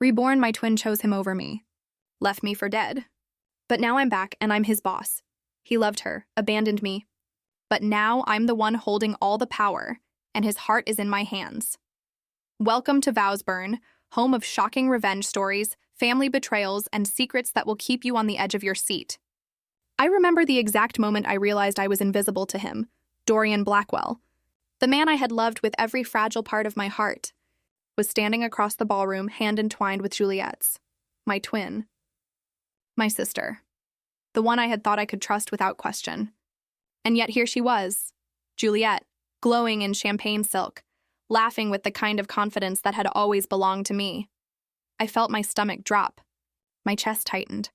Reborn, my twin chose him over me. Left me for dead. But now I'm back and I'm his boss. He loved her, abandoned me. But now I'm the one holding all the power, and his heart is in my hands. Welcome to VowsBurn, home of shocking revenge stories, family betrayals, and secrets that will keep you on the edge of your seat. I remember the exact moment I realized I was invisible to him, Dorian Blackwell. The man I had loved with every fragile part of my heart was standing across the ballroom, hand entwined with Juliette's, my twin, my sister, the one I had thought I could trust without question. And yet here she was, Juliette, glowing in champagne silk, laughing with the kind of confidence that had always belonged to me. I felt my stomach drop. My chest tightened.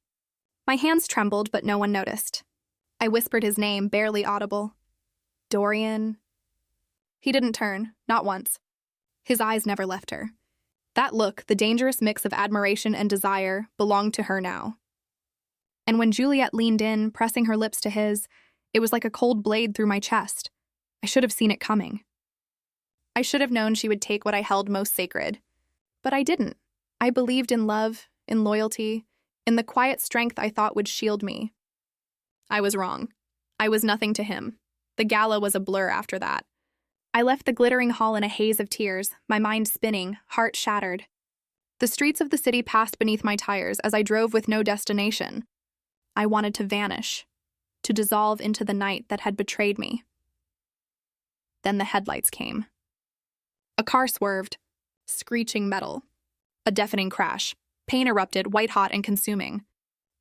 My hands trembled, but no one noticed. I whispered his name, barely audible. Dorian. He didn't turn, not once. His eyes never left her. That look, the dangerous mix of admiration and desire, belonged to her now. And when Juliette leaned in, pressing her lips to his, it was like a cold blade through my chest. I should have seen it coming. I should have known she would take what I held most sacred. But I didn't. I believed in love, in loyalty, in the quiet strength I thought would shield me. I was wrong. I was nothing to him. The gala was a blur after that. I left the glittering hall in a haze of tears, my mind spinning, heart shattered. The streets of the city passed beneath my tires as I drove with no destination. I wanted to vanish, to dissolve into the night that had betrayed me. Then the headlights came. A car swerved, screeching metal. A deafening crash. Pain erupted, white-hot and consuming.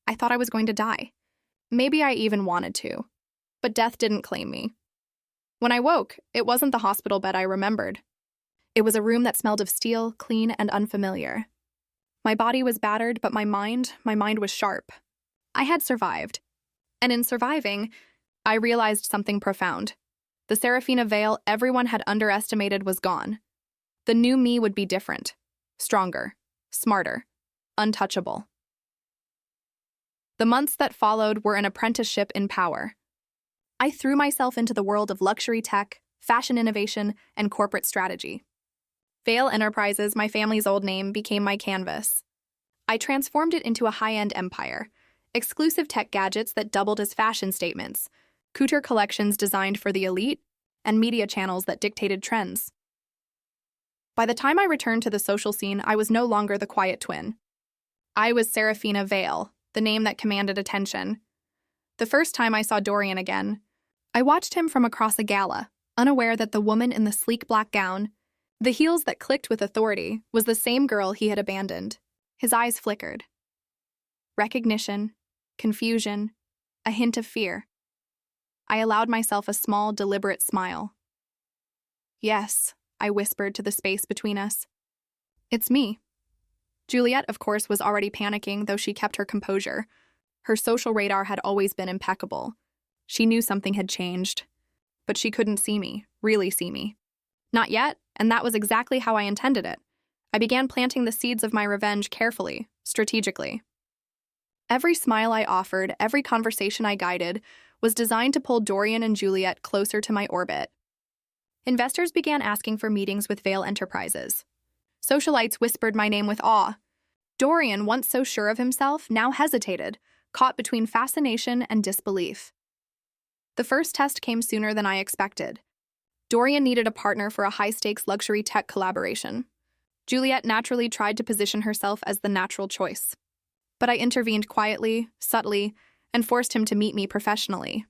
I thought I was going to die. Maybe I even wanted to. But death didn't claim me. When I woke, it wasn't the hospital bed I remembered. It was a room that smelled of steel, clean and unfamiliar. My body was battered, but my mind was sharp. I had survived. And in surviving, I realized something profound. The Seraphina Vale everyone had underestimated was gone. The new me would be different. Stronger, smarter, untouchable. The months that followed were an apprenticeship in power. I threw myself into the world of luxury tech, fashion innovation, and corporate strategy. Vale Enterprises, my family's old name, became my canvas. I transformed it into a high-end empire, exclusive tech gadgets that doubled as fashion statements, couture collections designed for the elite, and media channels that dictated trends. By the time I returned to the social scene, I was no longer the quiet twin. I was Seraphina Vale, the name that commanded attention. The first time I saw Dorian again, I watched him from across a gala, unaware that the woman in the sleek black gown, the heels that clicked with authority, was the same girl he had abandoned. His eyes flickered. Recognition, confusion, a hint of fear. I allowed myself a small, deliberate smile. Yes, I whispered to the space between us. It's me. Juliette, of course, was already panicking, though she kept her composure. Her social radar had always been impeccable. She knew something had changed. But she couldn't see me, really see me. Not yet, and that was exactly how I intended it. I began planting the seeds of my revenge carefully, strategically. Every smile I offered, every conversation I guided, was designed to pull Dorian and Juliette closer to my orbit. Investors began asking for meetings with Vale Enterprises. Socialites whispered my name with awe. Dorian, once so sure of himself, now hesitated, caught between fascination and disbelief. The first test came sooner than I expected. Dorian needed a partner for a high-stakes luxury tech collaboration. Juliette naturally tried to position herself as the natural choice. But I intervened quietly, subtly, and forced him to meet me professionally.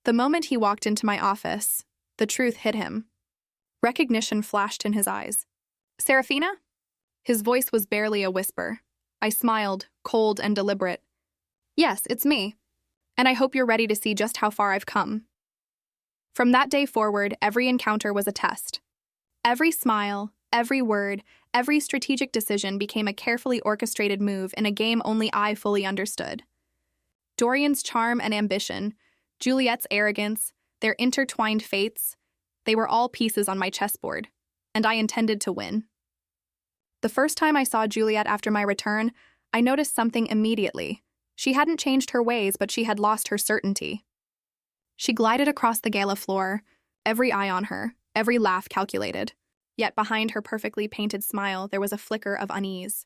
The moment he walked into my office, the truth hit him. Recognition flashed in his eyes. Seraphina? His voice was barely a whisper. I smiled, cold and deliberate. Yes, it's me. And I hope you're ready to see just how far I've come. From that day forward, every encounter was a test. Every smile, every word, every strategic decision became a carefully orchestrated move in a game only I fully understood. Dorian's charm and ambition, Juliette's arrogance, their intertwined fates, they were all pieces on my chessboard, and I intended to win. The first time I saw Juliette after my return, I noticed something immediately. She hadn't changed her ways, but she had lost her certainty. She glided across the gala floor, every eye on her, every laugh calculated. Yet behind her perfectly painted smile, there was a flicker of unease.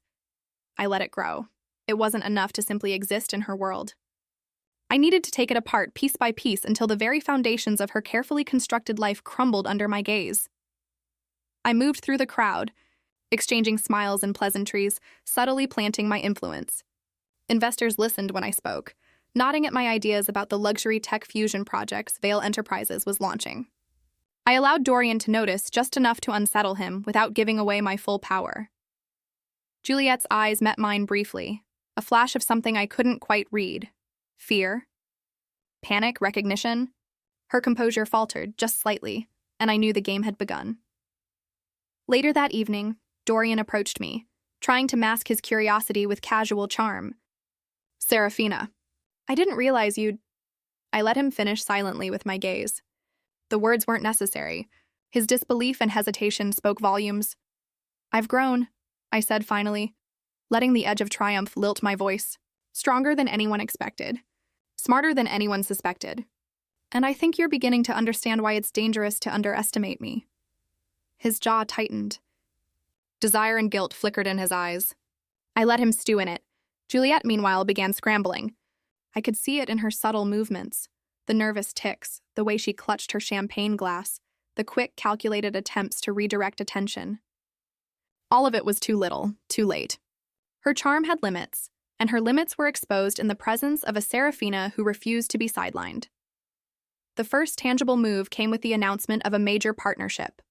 I let it grow. It wasn't enough to simply exist in her world. I needed to take it apart piece by piece until the very foundations of her carefully constructed life crumbled under my gaze. I moved through the crowd, exchanging smiles and pleasantries, subtly planting my influence. Investors listened when I spoke, nodding at my ideas about the luxury tech fusion projects Vale Enterprises was launching. I allowed Dorian to notice just enough to unsettle him without giving away my full power. Juliette's eyes met mine briefly, a flash of something I couldn't quite read. Fear? Panic? Recognition? Her composure faltered just slightly, and I knew the game had begun. Later that evening, Dorian approached me, trying to mask his curiosity with casual charm. Seraphina, I didn't realize you'd... I let him finish silently with my gaze. The words weren't necessary. His disbelief and hesitation spoke volumes. I've grown, I said finally, letting the edge of triumph lilt my voice. Stronger than anyone expected. Smarter than anyone suspected. And I think you're beginning to understand why it's dangerous to underestimate me. His jaw tightened. Desire and guilt flickered in his eyes. I let him stew in it. Juliette, meanwhile, began scrambling. I could see it in her subtle movements, the nervous tics, the way she clutched her champagne glass, the quick, calculated attempts to redirect attention. All of it was too little, too late. Her charm had limits, and her limits were exposed in the presence of a Seraphina who refused to be sidelined. The first tangible move came with the announcement of a major partnership.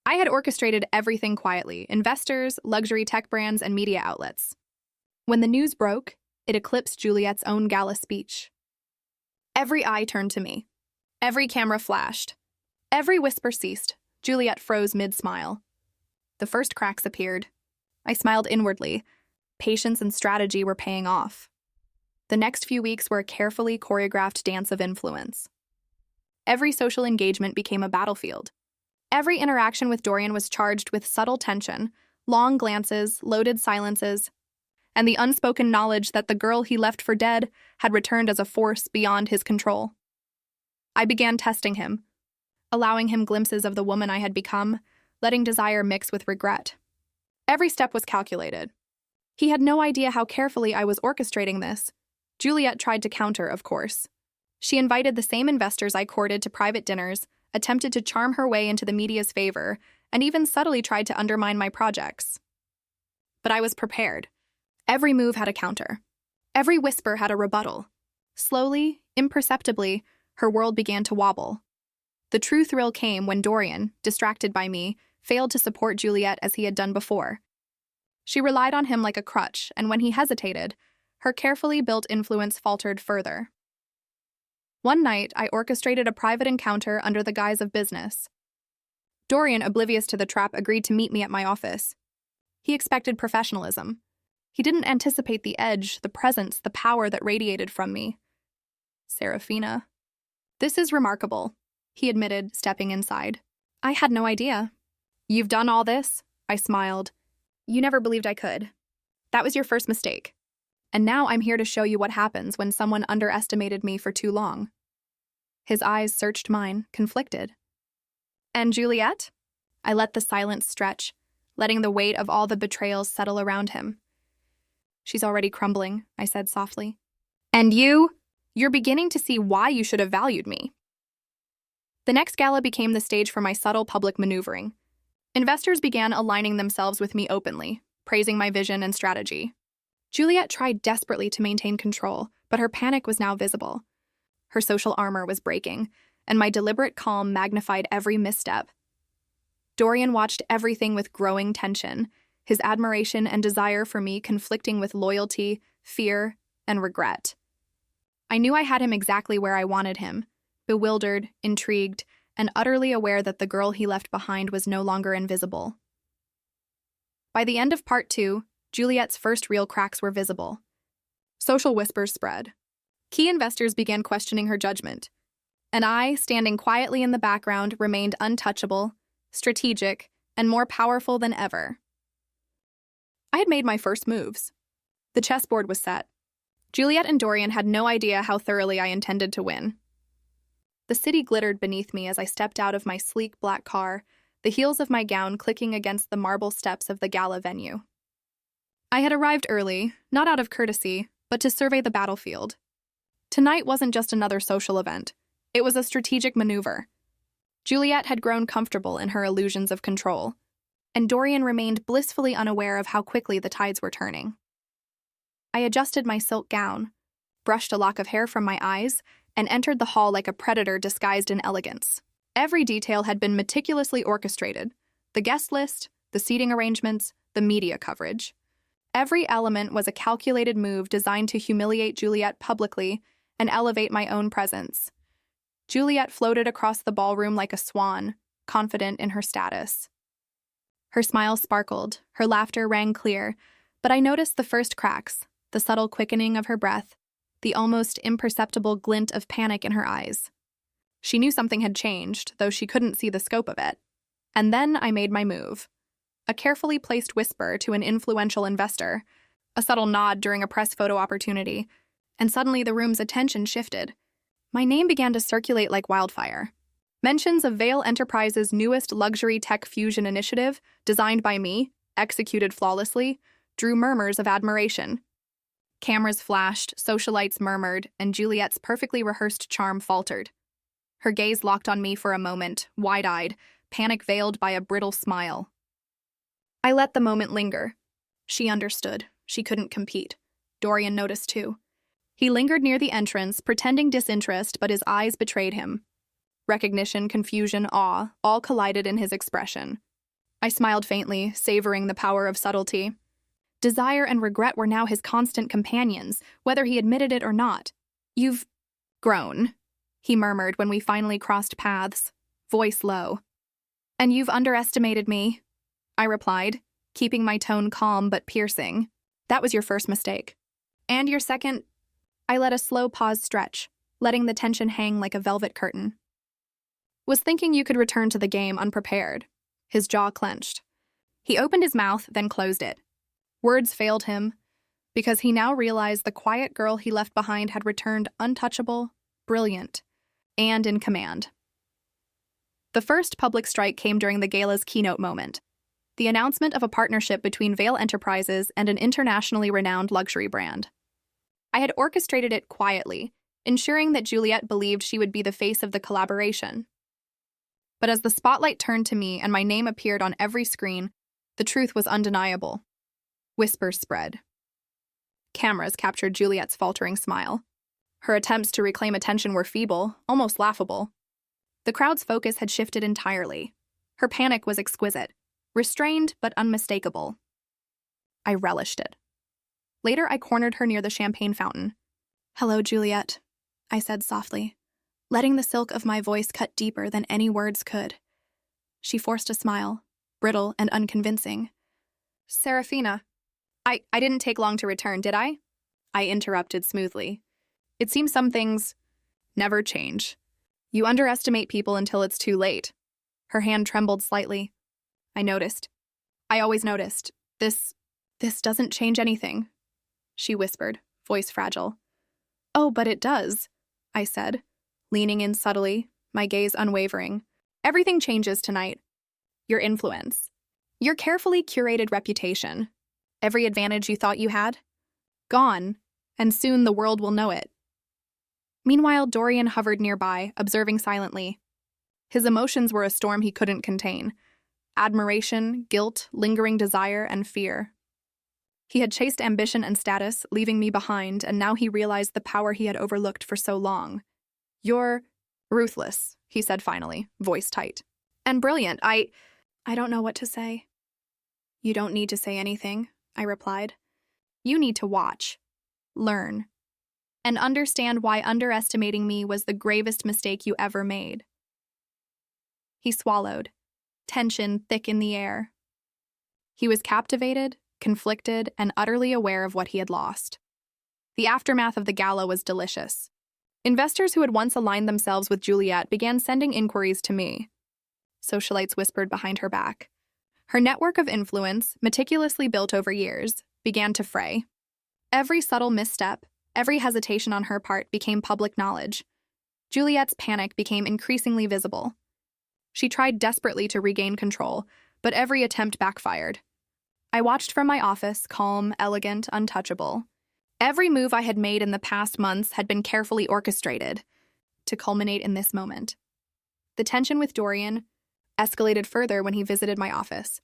I had orchestrated everything quietly: investors, luxury tech brands, and media outlets. When the news broke, it eclipsed Juliette's own gala speech. Every eye turned to me. Every camera flashed. Every whisper ceased. Juliette froze mid-smile. The first cracks appeared. I smiled inwardly. Patience and strategy were paying off. The next few weeks were a carefully choreographed dance of influence. Every social engagement became a battlefield. Every interaction with Dorian was charged with subtle tension, long glances, loaded silences, and the unspoken knowledge that the girl he left for dead had returned as a force beyond his control. I began testing him, allowing him glimpses of the woman I had become, letting desire mix with regret. Every step was calculated. He had no idea how carefully I was orchestrating this. Juliette tried to counter, of course. She invited the same investors I courted to private dinners, attempted to charm her way into the media's favor, and even subtly tried to undermine my projects. But I was prepared. Every move had a counter. Every whisper had a rebuttal. Slowly, imperceptibly, her world began to wobble. The true thrill came when Dorian, distracted by me, failed to support Juliette as he had done before. She relied on him like a crutch, and when he hesitated, her carefully built influence faltered further. One night, I orchestrated a private encounter under the guise of business. Dorian, oblivious to the trap, agreed to meet me at my office. He expected professionalism. He didn't anticipate the edge, the presence, the power that radiated from me. Seraphina. This is remarkable, he admitted, stepping inside. I had no idea. You've done all this? I smiled. You never believed I could. That was your first mistake. And now I'm here to show you what happens when someone underestimated me for too long. His eyes searched mine, conflicted. And Juliette? I let the silence stretch, letting the weight of all the betrayals settle around him. She's already crumbling, I said softly. And you're beginning to see why you should have valued me. The next gala became the stage for my subtle public maneuvering. Investors began aligning themselves with me openly, praising my vision and strategy. Juliette tried desperately to maintain control, but her panic was now visible. Her social armor was breaking, and my deliberate calm magnified every misstep. Dorian watched everything with growing tension, his admiration and desire for me conflicting with loyalty, fear, and regret. I knew I had him exactly where I wanted him, bewildered, intrigued, and utterly aware that the girl he left behind was no longer invisible. By the end of part 2, Juliette's first real cracks were visible. Social whispers spread. Key investors began questioning her judgment, and I, standing quietly in the background, remained untouchable, strategic, and more powerful than ever. I had made my first moves. The chessboard was set. Juliette and Dorian had no idea how thoroughly I intended to win. The city glittered beneath me as I stepped out of my sleek black car, the heels of my gown clicking against the marble steps of the gala venue. I had arrived early, not out of courtesy, but to survey the battlefield. Tonight wasn't just another social event. It was a strategic maneuver. Juliette had grown comfortable in her illusions of control, and Dorian remained blissfully unaware of how quickly the tides were turning. I adjusted my silk gown, brushed a lock of hair from my eyes, and entered the hall like a predator disguised in elegance. Every detail had been meticulously orchestrated: the guest list, the seating arrangements, the media coverage. Every element was a calculated move designed to humiliate Juliette publicly and elevate my own presence. Juliette floated across the ballroom like a swan, confident in her status. Her smile sparkled, her laughter rang clear, but I noticed the first cracks, the subtle quickening of her breath, the almost imperceptible glint of panic in her eyes. She knew something had changed, though she couldn't see the scope of it. And then I made my move. A carefully placed whisper to an influential investor, a subtle nod during a press photo opportunity, and suddenly the room's attention shifted. My name began to circulate like wildfire. Mentions of Vale Enterprises' newest luxury tech fusion initiative, designed by me, executed flawlessly, drew murmurs of admiration. Cameras flashed, socialites murmured, and Juliette's perfectly rehearsed charm faltered. Her gaze locked on me for a moment, wide-eyed, panic veiled by a brittle smile. I let the moment linger. She understood. She couldn't compete. Dorian noticed too. He lingered near the entrance, pretending disinterest, but his eyes betrayed him. Recognition, confusion, awe, all collided in his expression. I smiled faintly, savoring the power of subtlety. Desire and regret were now his constant companions, whether he admitted it or not. "You've grown," he murmured when we finally crossed paths, voice low. "And you've underestimated me," I replied, keeping my tone calm but piercing. "That was your first mistake. And your second—" I let a slow pause stretch, letting the tension hang like a velvet curtain. "Was thinking you could return to the game unprepared." His jaw clenched. He opened his mouth, then closed it. Words failed him, because he now realized the quiet girl he left behind had returned untouchable, brilliant, and in command. The first public strike came during the gala's keynote moment, the announcement of a partnership between Vale Enterprises and an internationally renowned luxury brand. I had orchestrated it quietly, ensuring that Juliette believed she would be the face of the collaboration. But as the spotlight turned to me and my name appeared on every screen, the truth was undeniable. Whispers spread. Cameras captured Juliette's faltering smile. Her attempts to reclaim attention were feeble, almost laughable. The crowd's focus had shifted entirely. Her panic was exquisite, restrained but unmistakable. I relished it. Later, I cornered her near the champagne fountain. "Hello, Juliette," I said softly, letting the silk of my voice cut deeper than any words could. She forced a smile, brittle and unconvincing. "Seraphina, I didn't take long to return, did I?" I interrupted smoothly. "It seems some things never change. You underestimate people until it's too late." Her hand trembled slightly. I noticed. I always noticed. This doesn't change anything," she whispered, voice fragile. "Oh, but it does," I said, leaning in subtly, my gaze unwavering. "Everything changes tonight. Your influence. Your carefully curated reputation. Every advantage you thought you had? Gone, and soon the world will know it." Meanwhile, Dorian hovered nearby, observing silently. His emotions were a storm he couldn't contain. Admiration, guilt, lingering desire, and fear. He had chased ambition and status, leaving me behind, and now he realized the power he had overlooked for so long. "You're ruthless," he said finally, voice tight. "And brilliant. I don't know what to say." "You don't need to say anything," I replied. "You need to watch, learn, and understand why underestimating me was the gravest mistake you ever made." He swallowed, tension thick in the air. He was captivated, conflicted, and utterly aware of what he had lost. The aftermath of the gala was delicious. Investors who had once aligned themselves with Juliette began sending inquiries to me. Socialites whispered behind her back. Her network of influence, meticulously built over years, began to fray. Every subtle misstep, every hesitation on her part became public knowledge. Juliette's panic became increasingly visible. She tried desperately to regain control, but every attempt backfired. I watched from my office, calm, elegant, untouchable. Every move I had made in the past months had been carefully orchestrated to culminate in this moment. The tension with Dorian escalated further when he visited my office.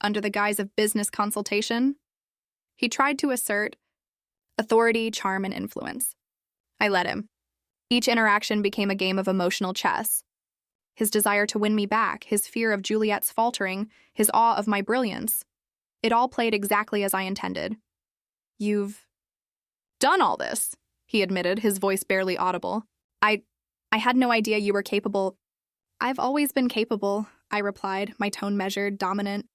Under the guise of business consultation, he tried to assert authority, charm, and influence. I let him. Each interaction became a game of emotional chess. His desire to win me back, his fear of Juliette's faltering, his awe of my brilliance. It all played exactly as I intended. "You've done all this," he admitted, his voice barely audible. I had no idea you were capable." "I've always been capable," I replied, my tone measured, dominant.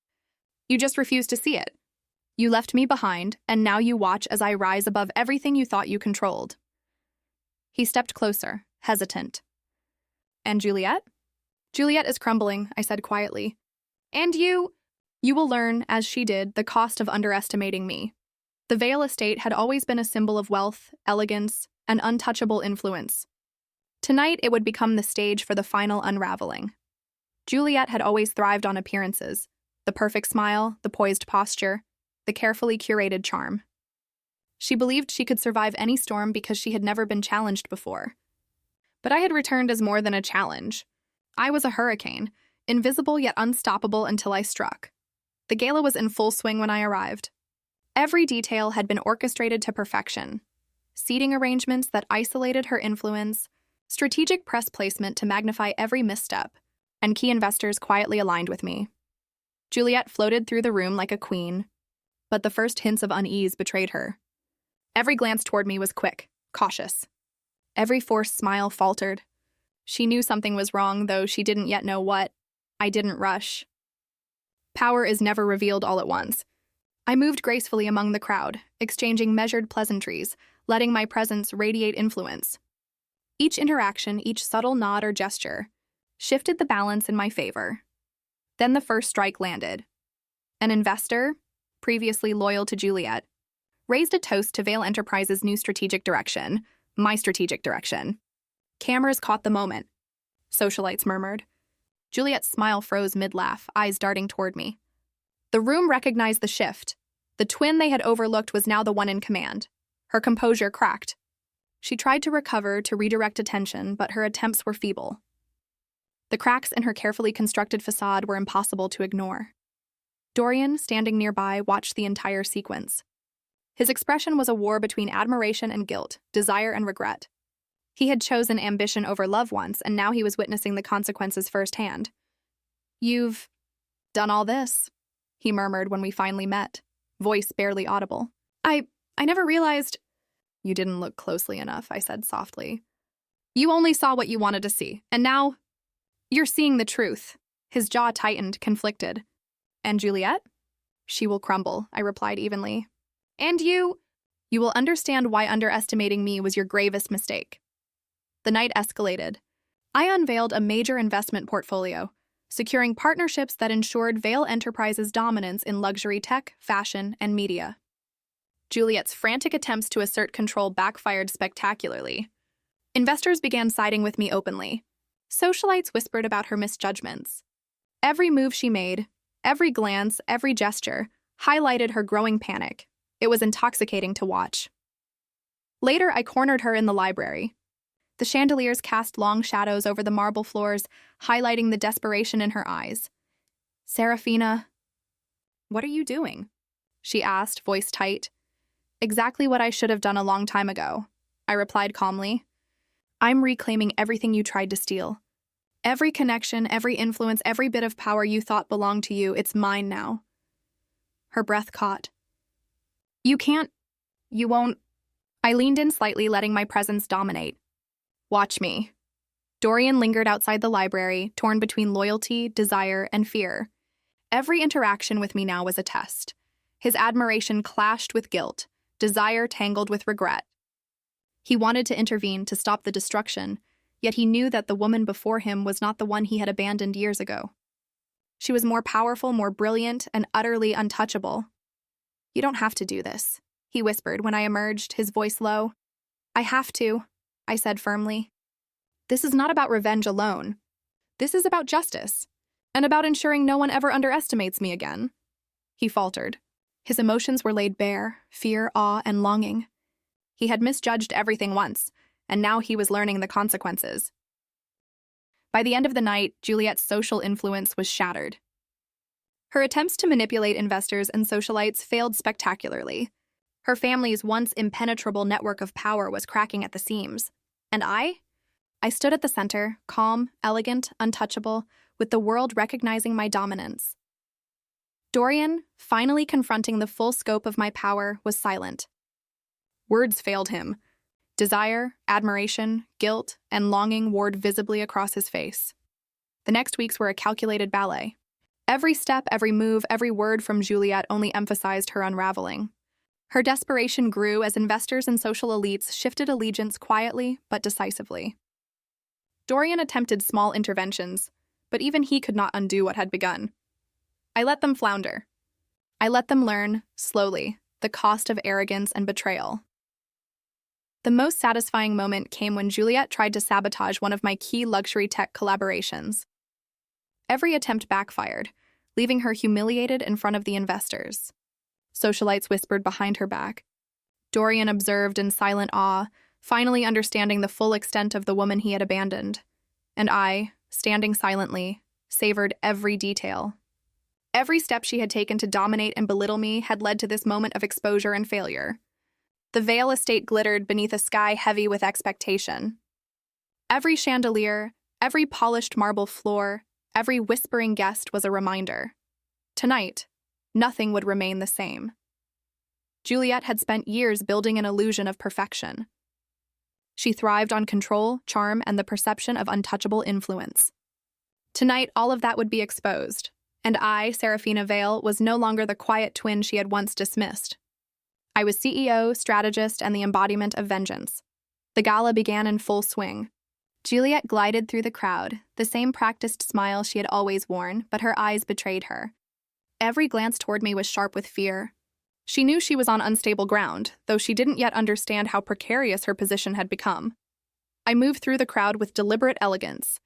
"You just refused to see it. You left me behind, and now you watch as I rise above everything you thought you controlled." He stepped closer, hesitant. "And Juliette?" "Juliette is crumbling," I said quietly. "And you will learn, as she did, the cost of underestimating me." The Vale estate had always been a symbol of wealth, elegance, and untouchable influence. Tonight, it would become the stage for the final unraveling. Juliette had always thrived on appearances, the perfect smile, the poised posture, the carefully curated charm. She believed she could survive any storm because she had never been challenged before. But I had returned as more than a challenge. I was a hurricane, invisible yet unstoppable until I struck. The gala was in full swing when I arrived. Every detail had been orchestrated to perfection. Seating arrangements that isolated her influence, strategic press placement to magnify every misstep, and key investors quietly aligned with me. Juliette floated through the room like a queen, but the first hints of unease betrayed her. Every glance toward me was quick, cautious. Every forced smile faltered. She knew something was wrong, though she didn't yet know what. I didn't rush. Power is never revealed all at once. I moved gracefully among the crowd, exchanging measured pleasantries, letting my presence radiate influence. Each interaction, each subtle nod or gesture, shifted the balance in my favor. Then the first strike landed. An investor, previously loyal to Juliette, raised a toast to Vale Enterprises' new strategic direction, my strategic direction. Cameras caught the moment. Socialites murmured. Juliette's smile froze mid-laugh, eyes darting toward me. The room recognized the shift. The twin they had overlooked was now the one in command. Her composure cracked. She tried to recover, to redirect attention, but her attempts were feeble. The cracks in her carefully constructed facade were impossible to ignore. Dorian, standing nearby, watched the entire sequence. His expression was a war between admiration and guilt, desire and regret. He had chosen ambition over love once, and now he was witnessing the consequences firsthand. "You've done all this," he murmured when we finally met, voice barely audible. I never realized—" "You didn't look closely enough," I said softly. "You only saw what you wanted to see, and now you're seeing the truth." His jaw tightened, conflicted. "And Juliette?" "She will crumble," I replied evenly. "And you will understand why underestimating me was your gravest mistake." The night escalated. I unveiled a major investment portfolio, securing partnerships that ensured Vale Enterprises' dominance in luxury tech, fashion, and media. Juliette's frantic attempts to assert control backfired spectacularly. Investors began siding with me openly. Socialites whispered about her misjudgments. Every move she made, every glance, every gesture, highlighted her growing panic. It was intoxicating to watch. Later, I cornered her in the library. The chandeliers cast long shadows over the marble floors, highlighting the desperation in her eyes. "Seraphina, what are you doing?" she asked, voice tight. "Exactly what I should have done a long time ago," I replied calmly. "I'm reclaiming everything you tried to steal. Every connection, every influence, every bit of power you thought belonged to you, it's mine now." Her breath caught. You won't." I leaned in slightly, letting my presence dominate. "Watch me." Dorian lingered outside the library, torn between loyalty, desire, and fear. Every interaction with me now was a test. His admiration clashed with guilt, desire tangled with regret. He wanted to intervene to stop the destruction, yet he knew that the woman before him was not the one he had abandoned years ago. She was more powerful, more brilliant, and utterly untouchable. "You don't have to do this," he whispered when I emerged, his voice low. "I have to," I said firmly. "This is not about revenge alone. This is about justice, and about ensuring no one ever underestimates me again. He faltered. His emotions were laid bare, fear, awe, and longing. He had misjudged everything once, and now he was learning the consequences. By the end of the night, Juliette's social influence was shattered. Her attempts to manipulate investors and socialites failed spectacularly. Her family's once impenetrable network of power was cracking at the seams. And I stood at the center, calm, elegant, untouchable, with the world recognizing my dominance. Dorian, finally confronting the full scope of my power, was silent. Words failed him. Desire, admiration, guilt, and longing warred visibly across his face. The next weeks were a calculated ballet. Every step, every move, every word from Juliette only emphasized her unraveling. Her desperation grew as investors and social elites shifted allegiance quietly but decisively. Dorian attempted small interventions, but even he could not undo what had begun. I let them flounder. I let them learn, slowly, the cost of arrogance and betrayal. The most satisfying moment came when Juliette tried to sabotage one of my key luxury tech collaborations. Every attempt backfired, leaving her humiliated in front of the investors. Socialites whispered behind her back. Dorian observed in silent awe, finally understanding the full extent of the woman he had abandoned. And I, standing silently, savored every detail. Every step she had taken to dominate and belittle me had led to this moment of exposure and failure. The Vale estate glittered beneath a sky heavy with expectation. Every chandelier, every polished marble floor, every whispering guest was a reminder. Tonight, nothing would remain the same. Juliette had spent years building an illusion of perfection. She thrived on control, charm, and the perception of untouchable influence. Tonight, all of that would be exposed, and I, Seraphina Vale, was no longer the quiet twin she had once dismissed. I was CEO, strategist, and the embodiment of vengeance. The gala began in full swing. Juliette glided through the crowd, the same practiced smile she had always worn, but her eyes betrayed her. Every glance toward me was sharp with fear. She knew she was on unstable ground, though she didn't yet understand how precarious her position had become. I moved through the crowd with deliberate elegance,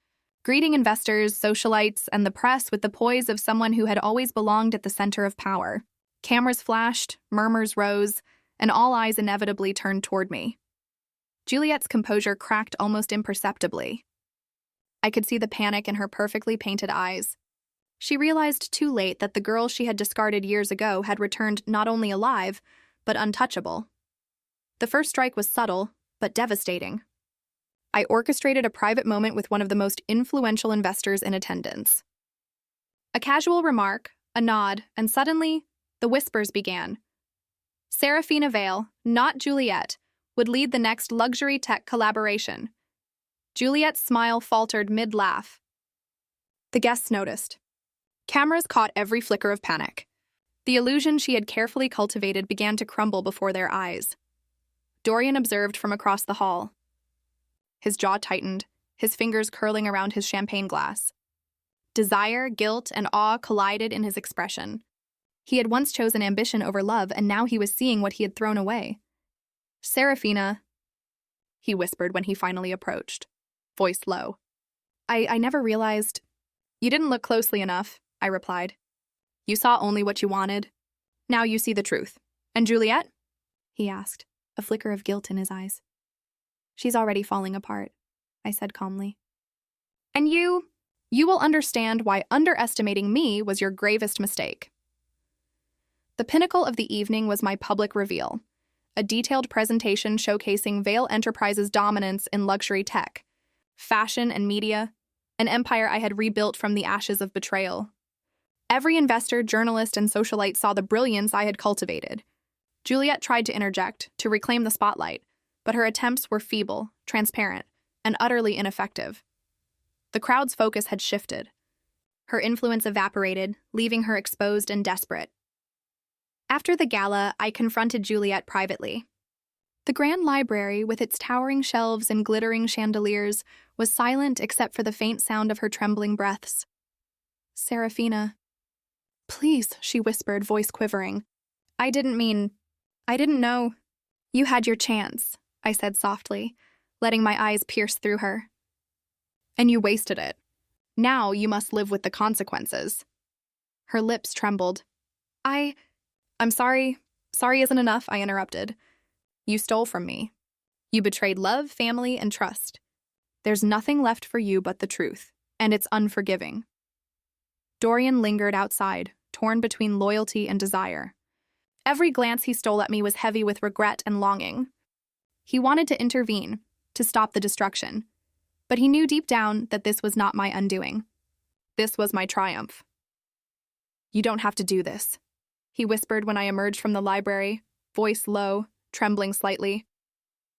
greeting investors, socialites, and the press with the poise of someone who had always belonged at the center of power. Cameras flashed, murmurs rose, and all eyes inevitably turned toward me. Juliette's composure cracked almost imperceptibly. I could see the panic in her perfectly painted eyes. She realized too late that the girl she had discarded years ago had returned not only alive, but untouchable. The first strike was subtle, but devastating. I orchestrated a private moment with one of the most influential investors in attendance. A casual remark, a nod, and suddenly, the whispers began. Seraphina Vale, not Juliette, would lead the next luxury tech collaboration. Juliette's smile faltered mid-laugh. The guests noticed. Cameras caught every flicker of panic. The illusion she had carefully cultivated began to crumble before their eyes. Dorian observed from across the hall. His jaw tightened, his fingers curling around his champagne glass. Desire, guilt, and awe collided in his expression. He had once chosen ambition over love, and now he was seeing what he had thrown away. Seraphina, he whispered when he finally approached, voice low. I never realized. You didn't look closely enough, I replied. You saw only what you wanted. Now you see the truth. And Juliette? He asked, a flicker of guilt in his eyes. She's already falling apart, I said calmly. And you will understand why underestimating me was your gravest mistake. The pinnacle of the evening was my public reveal, a detailed presentation showcasing Vale Enterprises' dominance in luxury tech, fashion, and media, an empire I had rebuilt from the ashes of betrayal. Every investor, journalist, and socialite saw the brilliance I had cultivated. Juliette tried to interject, to reclaim the spotlight, but her attempts were feeble, transparent, and utterly ineffective. The crowd's focus had shifted. Her influence evaporated, leaving her exposed and desperate. After the gala, I confronted Juliette privately. The grand library, with its towering shelves and glittering chandeliers, was silent except for the faint sound of her trembling breaths. Seraphina. Please, she whispered, voice quivering. I didn't know. You had your chance, I said softly, letting my eyes pierce through her. And you wasted it. Now you must live with the consequences." Her lips trembled. I'm sorry. Sorry isn't enough," I interrupted. "You stole from me. You betrayed love, family, and trust. There's nothing left for you but the truth, and it's unforgiving." Dorian lingered outside, torn between loyalty and desire. Every glance he stole at me was heavy with regret and longing. He wanted to intervene, to stop the destruction, but he knew deep down that this was not my undoing. This was my triumph. "You don't have to do this," he whispered when I emerged from the library, voice low, trembling slightly.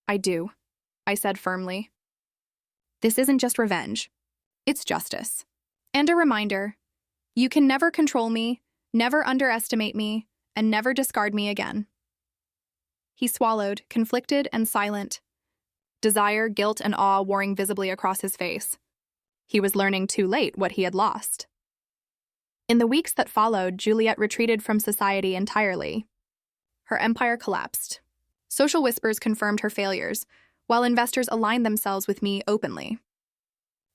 "I do," I said firmly. "This isn't just revenge. It's justice. And a reminder, you can never control me, never underestimate me, and never discard me again." He swallowed, conflicted and silent. Desire, guilt, and awe warring visibly across his face. He was learning too late what he had lost. In the weeks that followed, Juliette retreated from society entirely. Her empire collapsed. Social whispers confirmed her failures, while investors aligned themselves with me openly.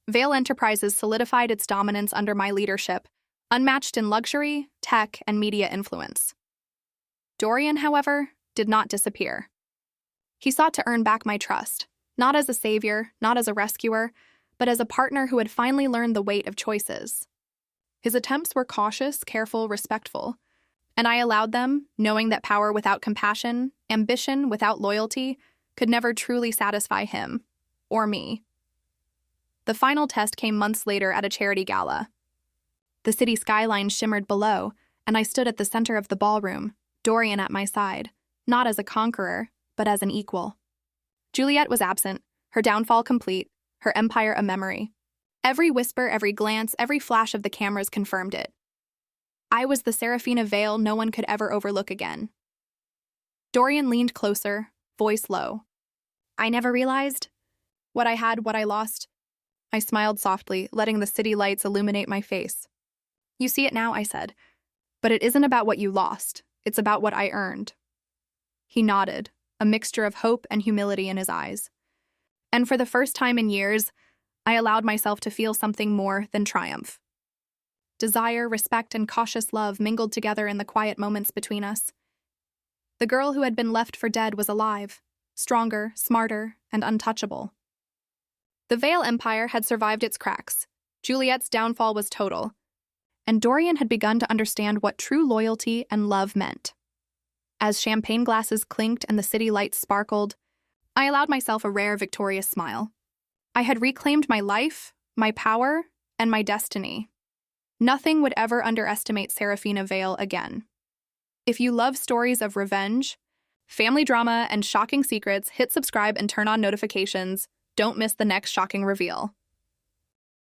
Vale Enterprises solidified its dominance under my leadership, unmatched in luxury, tech, and media influence. Dorian, however, did not disappear. He sought to earn back my trust, not as a savior, not as a rescuer, but as a partner who had finally learned the weight of choices. His attempts were cautious, careful, respectful, and I allowed them, knowing that power without compassion, ambition without loyalty, could never truly satisfy him, or me. The final test came months later at a charity gala. The city skyline shimmered below, and I stood at the center of the ballroom, Dorian at my side, not as a conqueror, but as an equal. Juliette was absent, her downfall complete, her empire a memory. Every whisper, every glance, every flash of the cameras confirmed it. I was the Seraphina Vale no one could ever overlook again. Dorian leaned closer, voice low. "I never realized what I had, what I lost." I smiled softly, letting the city lights illuminate my face. "You see it now," I said. "But it isn't about what you lost. It's about what I earned." He nodded, a mixture of hope and humility in his eyes. And for the first time in years, I allowed myself to feel something more than triumph. Desire, respect, and cautious love mingled together in the quiet moments between us. The girl who had been left for dead was alive, stronger, smarter, and untouchable. The Vale Empire had survived its cracks. Juliette's downfall was total, and Dorian had begun to understand what true loyalty and love meant. As champagne glasses clinked and the city lights sparkled, I allowed myself a rare, victorious smile. I had reclaimed my life, my power, and my destiny. Nothing would ever underestimate Seraphina Vale again. If you love stories of revenge, family drama, and shocking secrets, hit subscribe and turn on notifications. Don't miss the next shocking reveal.